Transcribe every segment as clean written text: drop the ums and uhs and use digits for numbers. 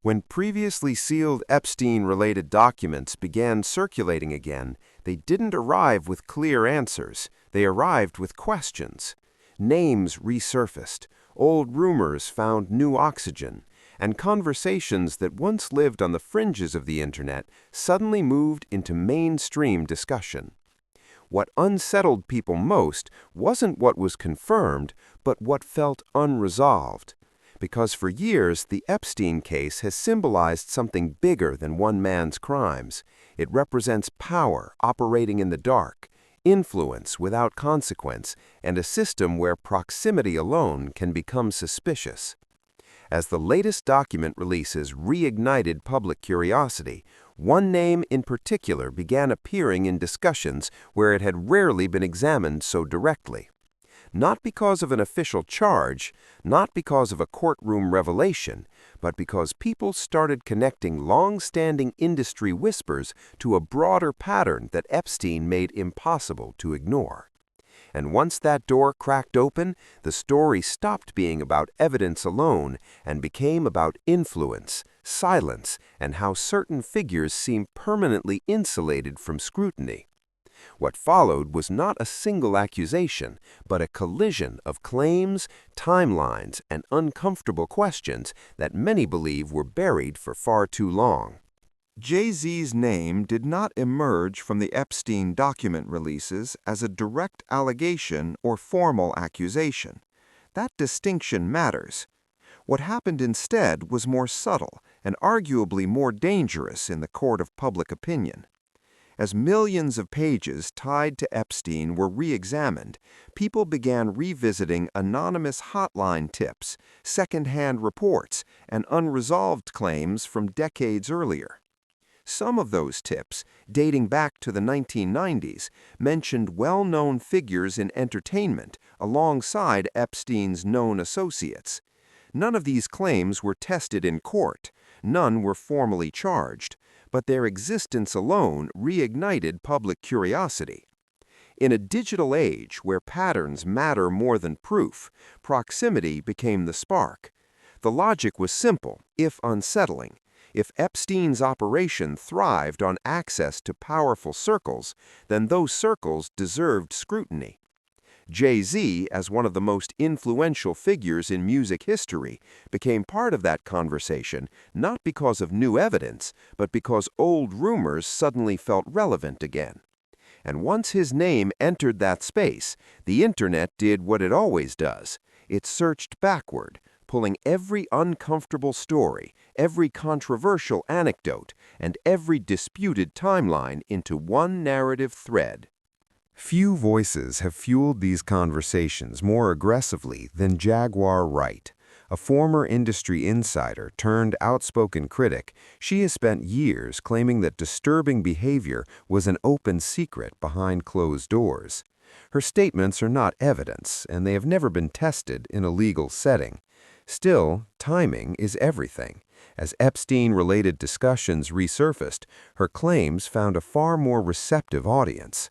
When previously sealed Epstein-related documents began circulating again, they didn't arrive with clear answers. They arrived with questions. Names resurfaced, old rumors found new oxygen, and conversations that once lived on the fringes of the internet suddenly moved into mainstream discussion. What unsettled people most wasn't what was confirmed, but what felt unresolved. Because for years, the Epstein case has symbolized something bigger than one man's crimes. It represents power operating in the dark, influence without consequence, and a system where proximity alone can become suspicious. As the latest document releases reignited public curiosity, one name in particular began appearing in discussions where it had rarely been examined so directly. Not because of an official charge, not because of a courtroom revelation, but because people started connecting long-standing industry whispers to a broader pattern that Epstein made impossible to ignore. And once that door cracked open, the story stopped being about evidence alone and became about influence, silence, and how certain figures seem permanently insulated from scrutiny. What followed was not a single accusation, but a collision of claims, timelines, and uncomfortable questions that many believe were buried for far too long. Jay Z's name did not emerge from the Epstein document releases as a direct allegation or formal accusation. That distinction matters. What happened instead was more subtle and arguably more dangerous in the court of public opinion. As millions of pages tied to Epstein were re-examined, people began revisiting anonymous hotline tips, second-hand reports, and unresolved claims from decades earlier. Some of those tips, dating back to the 1990s, mentioned well-known figures in entertainment alongside Epstein's known associates. None of these claims were tested in court. None were formally charged. But their existence alone reignited public curiosity. In a digital age where patterns matter more than proof, proximity became the spark. The logic was simple, if unsettling. If Epstein's operation thrived on access to powerful circles, then those circles deserved scrutiny. Jay Z, as one of the most influential figures in music history, became part of that conversation not because of new evidence, but because old rumors suddenly felt relevant again. And once his name entered that space, the internet did what it always does. It searched backward, pulling every uncomfortable story, every controversial anecdote, and every disputed timeline into one narrative thread. Few voices have fueled these conversations more aggressively than Jaguar Wright. A former industry insider turned outspoken critic, she has spent years claiming that disturbing behavior was an open secret behind closed doors. Her statements are not evidence, and they have never been tested in a legal setting. Still, timing is everything. As Epstein-related discussions resurfaced, her claims found a far more receptive audience.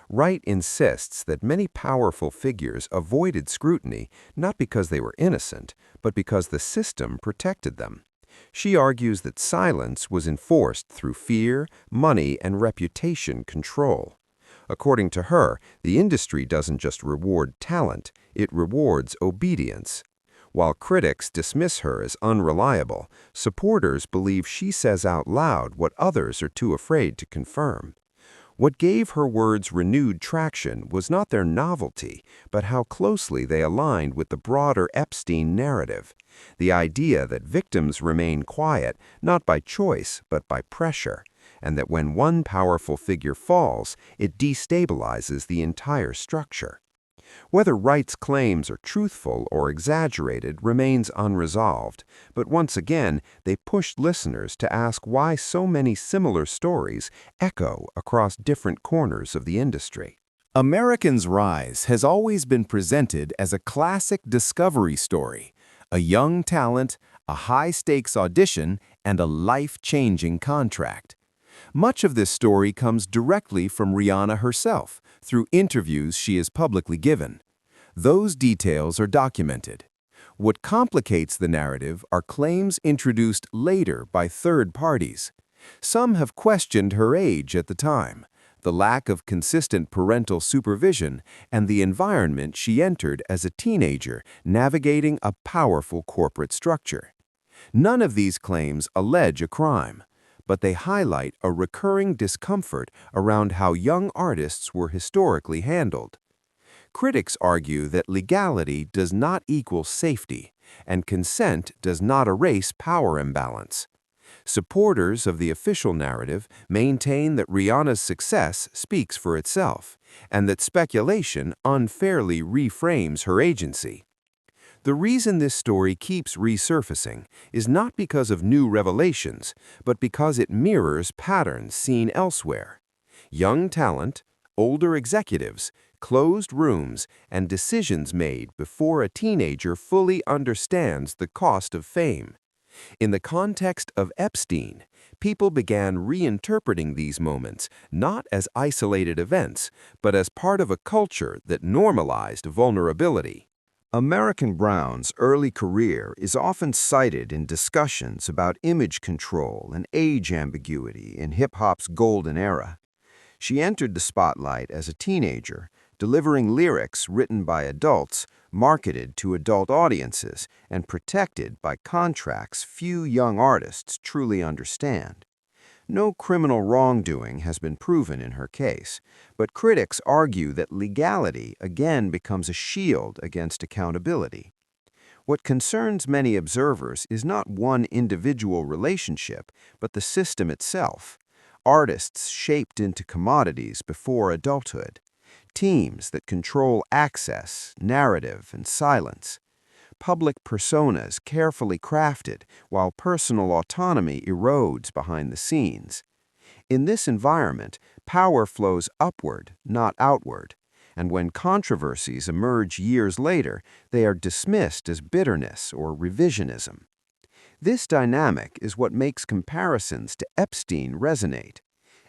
Wright insists that many powerful figures avoided scrutiny not because they were innocent, but because the system protected them. She argues that silence was enforced through fear, money, and reputation control. According to her, the industry doesn't just reward talent, it rewards obedience. While critics dismiss her as unreliable, supporters believe she says out loud what others are too afraid to confirm. What gave her words renewed traction was not their novelty, but how closely they aligned with the broader Epstein narrative. The idea that victims remain quiet, not by choice, but by pressure, and that when one powerful figure falls, it destabilizes the entire structure. Whether Wright's claims are truthful or exaggerated remains unresolved, but once again, they pushed listeners to ask why so many similar stories echo across different corners of the industry. American's Rise has always been presented as a classic discovery story, a young talent, a high-stakes audition, and a life-changing contract. Much of this story comes directly from Rihanna herself, through interviews she has publicly given. Those details are documented. What complicates the narrative are claims introduced later by third parties. Some have questioned her age at the time, the lack of consistent parental supervision, and the environment she entered as a teenager navigating a powerful corporate structure. None of these claims allege a crime, but they highlight a recurring discomfort around how young artists were historically handled. Critics argue that legality does not equal safety, and consent does not erase power imbalance. Supporters of the official narrative maintain that Rihanna's success speaks for itself, and that speculation unfairly reframes her agency. The reason this story keeps resurfacing is not because of new revelations, but because it mirrors patterns seen elsewhere. Young talent, older executives, closed rooms, and decisions made before a teenager fully understands the cost of fame. In the context of Epstein, people began reinterpreting these moments not as isolated events, but as part of a culture that normalized vulnerability. American Brown's early career is often cited in discussions about image control and age ambiguity in hip-hop's golden era. She entered the spotlight as a teenager, delivering lyrics written by adults, marketed to adult audiences, and protected by contracts few young artists truly understand. No criminal wrongdoing has been proven in her case, but critics argue that legality again becomes a shield against accountability. What concerns many observers is not one individual relationship, but the system itself. Artists shaped into commodities before adulthood. Teams that control access, narrative, and silence. Public personas carefully crafted while personal autonomy erodes behind the scenes. In this environment, power flows upward, not outward, and when controversies emerge years later, they are dismissed as bitterness or revisionism. This dynamic is what makes comparisons to Epstein resonate.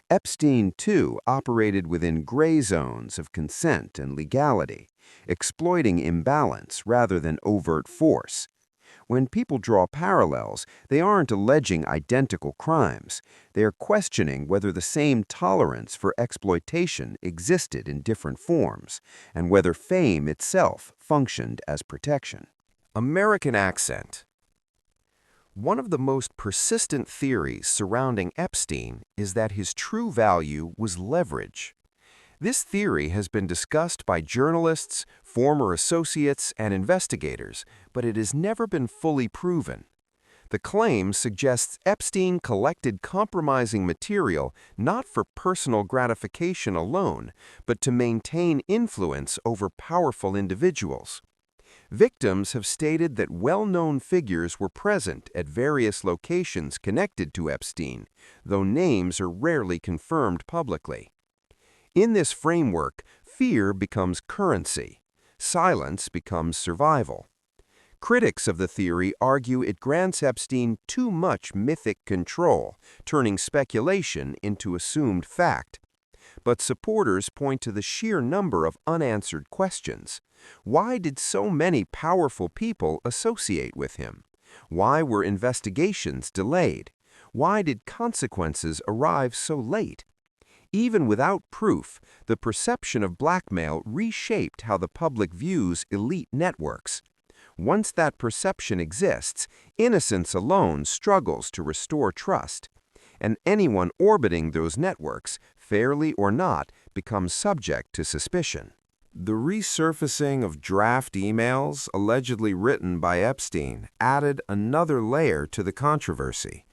Epstein, too, operated within gray zones of consent and legality, exploiting imbalance rather than overt force. When people draw parallels, they aren't alleging identical crimes. They are questioning whether the same tolerance for exploitation existed in different forms, and whether fame itself functioned as protection. American accent. One of the most persistent theories surrounding Epstein is that his true value was leverage. This theory has been discussed by journalists, former associates, and investigators, but it has never been fully proven. The claim suggests Epstein collected compromising material not for personal gratification alone, but to maintain influence over powerful individuals. Victims have stated that well-known figures were present at various locations connected to Epstein, though names are rarely confirmed publicly. In this framework, fear becomes currency. Silence becomes survival. Critics of the theory argue it grants Epstein too much mythic control, turning speculation into assumed fact. But supporters point to the sheer number of unanswered questions. Why did so many powerful people associate with him? Why were investigations delayed? Why did consequences arrive so late? Even without proof, the perception of blackmail reshaped how the public views elite networks. Once that perception exists, innocence alone struggles to restore trust. And anyone orbiting those networks, fairly or not, becomes subject to suspicion. The resurfacing of draft emails allegedly written by Epstein added another layer to the controversy.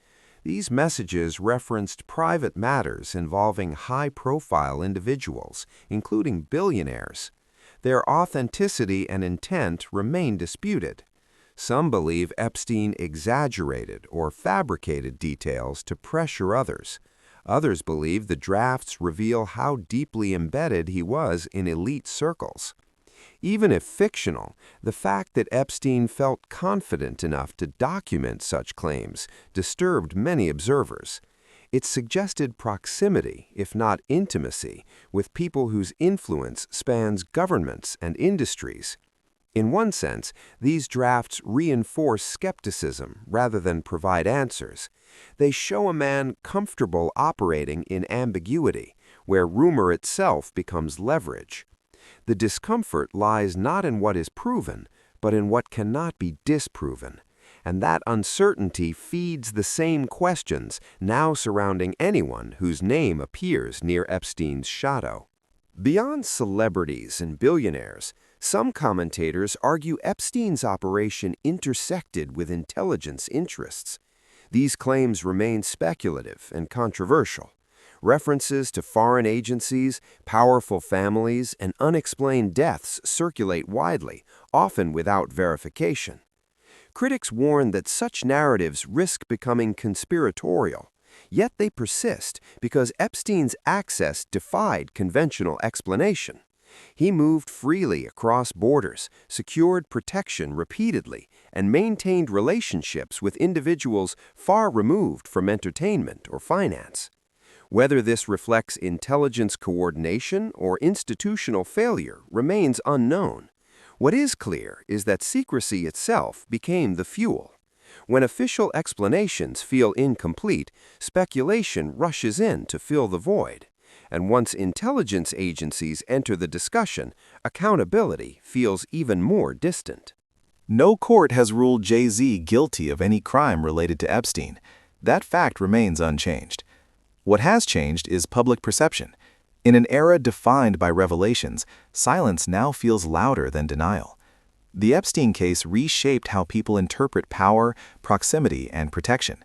These messages referenced private matters involving high-profile individuals, including billionaires. Their authenticity and intent remain disputed. Some believe Epstein exaggerated or fabricated details to pressure others. Others believe the drafts reveal how deeply embedded he was in elite circles. Even if fictional, the fact that Epstein felt confident enough to document such claims disturbed many observers. It suggested proximity, if not intimacy, with people whose influence spans governments and industries. In one sense, these drafts reinforce skepticism rather than provide answers. They show a man comfortable operating in ambiguity, where rumor itself becomes leverage. The discomfort lies not in what is proven, but in what cannot be disproven. And that uncertainty feeds the same questions now surrounding anyone whose name appears near Epstein's shadow. Beyond celebrities and billionaires, some commentators argue Epstein's operation intersected with intelligence interests. These claims remain speculative and controversial. References to foreign agencies, powerful families, and unexplained deaths circulate widely, often without verification. Critics warn that such narratives risk becoming conspiratorial, yet they persist because Epstein's access defied conventional explanation. He moved freely across borders, secured protection repeatedly, and maintained relationships with individuals far removed from entertainment or finance. Whether this reflects intelligence coordination or institutional failure remains unknown. What is clear is that secrecy itself became the fuel. When official explanations feel incomplete, speculation rushes in to fill the void. And once intelligence agencies enter the discussion, accountability feels even more distant. No court has ruled Jay Z guilty of any crime related to Epstein. That fact remains unchanged. What has changed is public perception. In an era defined by revelations, silence now feels louder than denial. The Epstein case reshaped how people interpret power, proximity, and protection.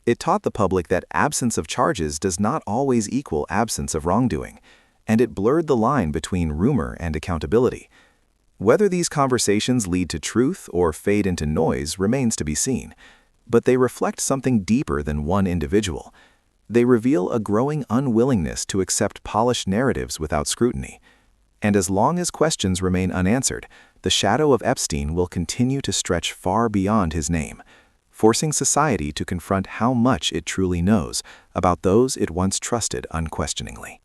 It taught the public that absence of charges does not always equal absence of wrongdoing, and it blurred the line between rumor and accountability. Whether these conversations lead to truth or fade into noise remains to be seen, but they reflect something deeper than one individual. They reveal a growing unwillingness to accept polished narratives without scrutiny. And as long as questions remain unanswered, the shadow of Epstein will continue to stretch far beyond his name, forcing society to confront how much it truly knows about those it once trusted unquestioningly.